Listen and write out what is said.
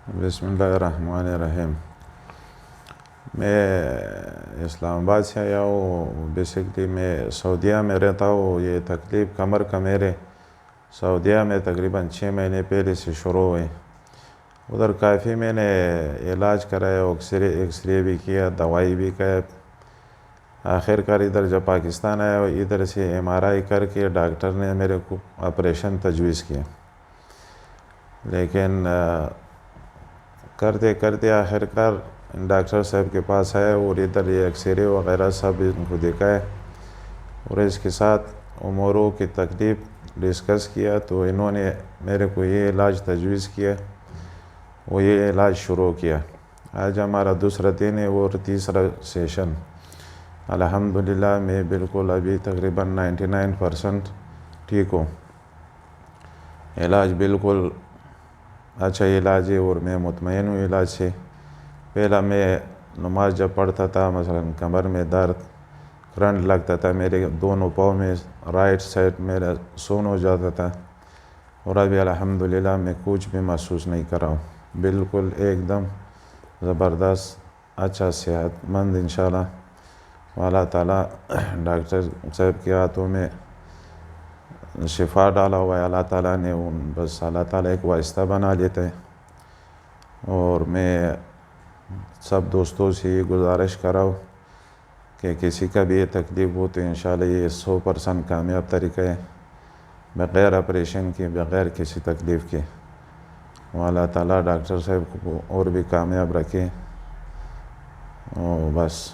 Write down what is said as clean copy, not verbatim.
بسم اللہ الرحمن الرحیم۔ میں اسلام آباد سے آیا ہوں۔ بیسکلی میں سعودیہ میں رہتا ہوں۔ یہ تکلیف کمر کا میرے سعودیہ میں تقریباً 6 مہینے پہلے سے شروع ہوئے۔ ادھر کافی میں نے علاج کرایا، ایکس رے بھی کیا، دوائی بھی کیا۔ آخر کار ادھر جب پاکستان آیا، ادھر سے MRI کر کے ڈاکٹر نے میرے کو آپریشن تجویز کیا، لیکن کرتے کرتے آخر کار ڈاکٹر صاحب کے پاس آیا اور ادھر یہ ایکس رے وغیرہ سب ان کو دکھایا اور اس کے ساتھ اموروں کی تکلیف ڈسکس کیا، تو انہوں نے میرے کو یہ علاج تجویز کیا، وہ یہ علاج شروع کیا۔ آج ہمارا دوسرا دن ہے اور تیسرا سیشن۔ الحمدللہ میں بالکل ابھی تقریباً 99% ٹھیک ہوں۔ علاج بالکل اچھا علاج ہے اور میں مطمئن ہوں علاج سے۔ پہلا میں نماز جب پڑھتا تھا، مثلا کمر میں درد، کرنٹ لگتا تھا، میرے دونوں پاؤں میں رائٹ سائڈ میرا سون ہو جاتا تھا، اور ابھی الحمدللہ میں کچھ بھی محسوس نہیں کر رہا ہوں۔ بالکل ایک دم زبردست اچھا صحت مند انشاءاللہ۔ اللہ تعالیٰ ڈاکٹر صاحب کے ہاتھوں میں شفا ڈالا ہوا ہے، اللہ تعالیٰ نے بس اللہ تعالیٰ ایک واسطہ بنا لیتا ہے۔ اور میں سب دوستوں سے یہ گزارش کر رہا ہوں کہ کسی کا بھی یہ تکلیف ہو تو انشاءاللہ یہ 100% کامیاب طریقہ ہے، بغیر آپریشن کے، بغیر کسی تکلیف کے۔ اللہ تعالیٰ ڈاکٹر صاحب کو اور بھی کامیاب رکھے، اور بس۔